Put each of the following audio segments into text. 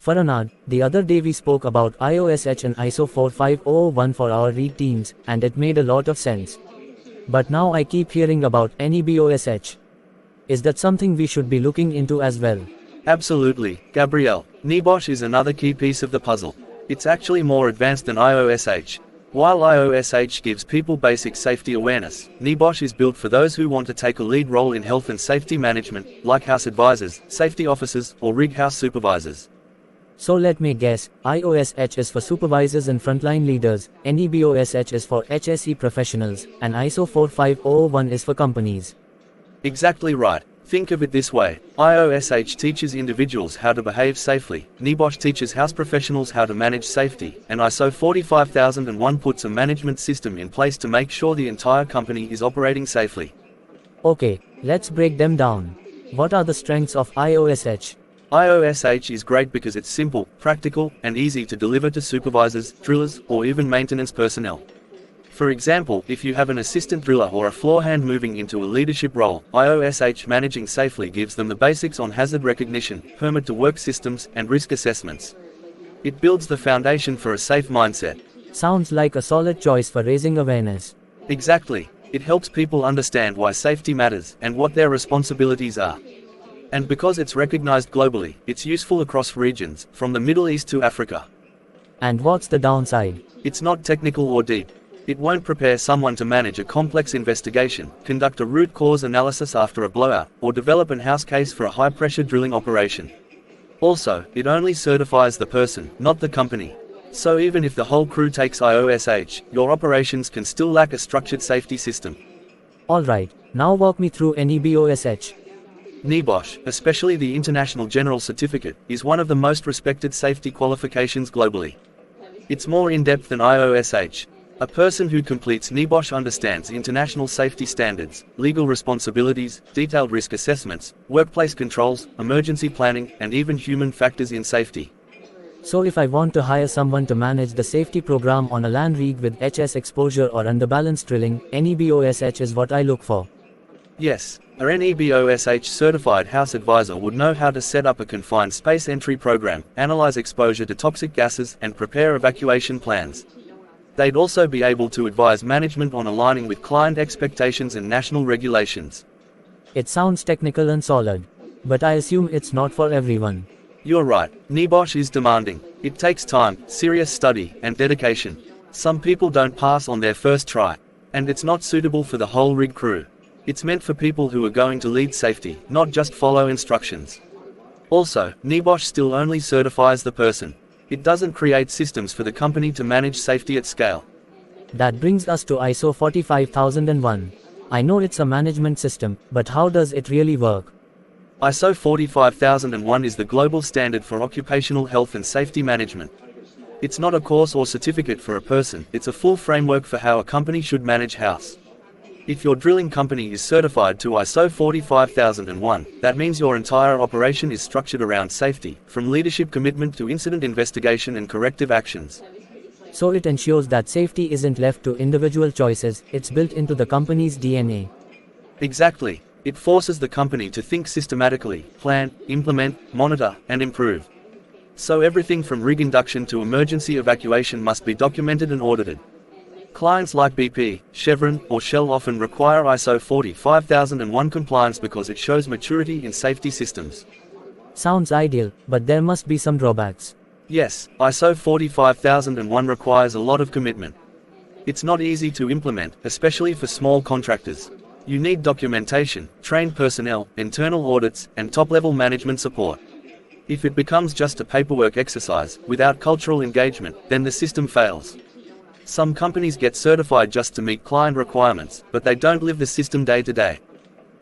Faranad, the other day we spoke about IOSH and ISO 45001 for our REIT teams, and it made a lot of sense. But now I keep hearing about NEBOSH. Is that something we should be looking into as well? Absolutely, Gabrielle. NEBOSH is another key piece of the puzzle. It's actually more advanced than IOSH. While IOSH gives people basic safety awareness, NEBOSH is built for those who want to take a lead role in health and safety management, like house advisors, safety officers, or rig house supervisors. So let me guess, IOSH is for supervisors and frontline leaders, NEBOSH is for HSE professionals, and ISO 45001 is for companies. Exactly right. Think of it this way, IOSH teaches individuals how to behave safely, NEBOSH teaches house professionals how to manage safety, and ISO 45001 puts a management system in place to make sure the entire company is operating safely. Okay, let's break them down. What are the strengths of IOSH? IOSH is great because it's simple, practical, and easy to deliver to supervisors, drillers, or even maintenance personnel. For example, if you have an assistant driller or a floor hand moving into a leadership role, IOSH managing safely gives them the basics on hazard recognition, permit to work systems, and risk assessments. It builds the foundation for a safe mindset. Sounds like a solid choice for raising awareness. Exactly. It helps people understand why safety matters and what their responsibilities are. And because it's recognized globally, it's useful across regions, from the Middle East to Africa. And what's the downside? It's not technical or deep. It won't prepare someone to manage a complex investigation, conduct a root cause analysis after a blowout, or develop an house case for a high-pressure drilling operation. Also, it only certifies the person, not the company. So even if the whole crew takes IOSH, your operations can still lack a structured safety system. Alright, now walk me through NEBOSH. NEBOSH, especially the International General Certificate, is one of the most respected safety qualifications globally. It's more in-depth than IOSH. A person who completes NEBOSH understands international safety standards, legal responsibilities, detailed risk assessments, workplace controls, emergency planning, and even human factors in safety. So if I want to hire someone to manage the safety program on a land rig with HS exposure or underbalanced drilling, NEBOSH is what I look for. Yes, a NEBOSH certified house advisor would know how to set up a confined space entry program, analyze exposure to toxic gases, and prepare evacuation plans. They'd also be able to advise management on aligning with client expectations and national regulations. It sounds technical and solid, but I assume it's not for everyone. You're right, NEBOSH is demanding. It takes time, serious study, and dedication. Some people don't pass on their first try, and it's not suitable for the whole rig crew. It's meant for people who are going to lead safety, not just follow instructions. Also, NEBOSH still only certifies the person. It doesn't create systems for the company to manage safety at scale. That brings us to ISO 45001. I know it's a management system, but how does it really work? ISO 45001 is the global standard for occupational health and safety management. It's not a course or certificate for a person, it's a full framework for how a company should manage house. If your drilling company is certified to ISO 45001, that means your entire operation is structured around safety, from leadership commitment to incident investigation and corrective actions. So it ensures that safety isn't left to individual choices, it's built into the company's DNA. Exactly. It forces the company to think systematically, plan, implement, monitor, and improve. So everything from rig induction to emergency evacuation must be documented and audited. Clients like BP, Chevron, or Shell often require ISO 45001 compliance because it shows maturity in safety systems. Sounds ideal, but there must be some drawbacks. Yes, ISO 45001 requires a lot of commitment. It's not easy to implement, especially for small contractors. You need documentation, trained personnel, internal audits, and top-level management support. If it becomes just a paperwork exercise, without cultural engagement, then the system fails. Some companies get certified just to meet client requirements, but they don't live the system day to day.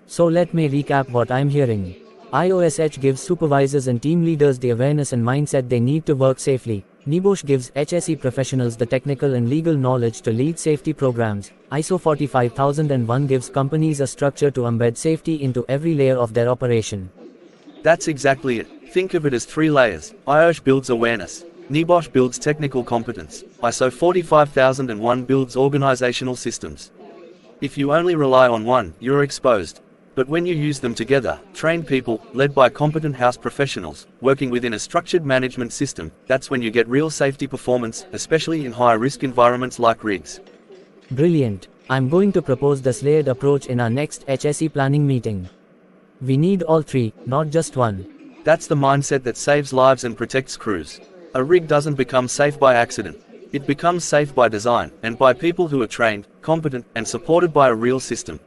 So let me recap what I'm hearing. IOSH gives supervisors and team leaders the awareness and mindset they need to work safely. NEBOSH gives HSE professionals the technical and legal knowledge to lead safety programs. ISO 45001 gives companies a structure to embed safety into every layer of their operation. That's exactly it. Think of it as 3 layers. IOSH builds awareness. NEBOSH builds technical competence. ISO 45001 builds organizational systems. If you only rely on one, you're exposed. But when you use them together, trained people, led by competent house professionals, working within a structured management system, that's when you get real safety performance, especially in high-risk environments like rigs. Brilliant. I'm going to propose this layered approach in our next HSE planning meeting. We need all three, not just one. That's the mindset that saves lives and protects crews. A rig doesn't become safe by accident. It becomes safe by design, and by people who are trained, competent, and supported by a real system.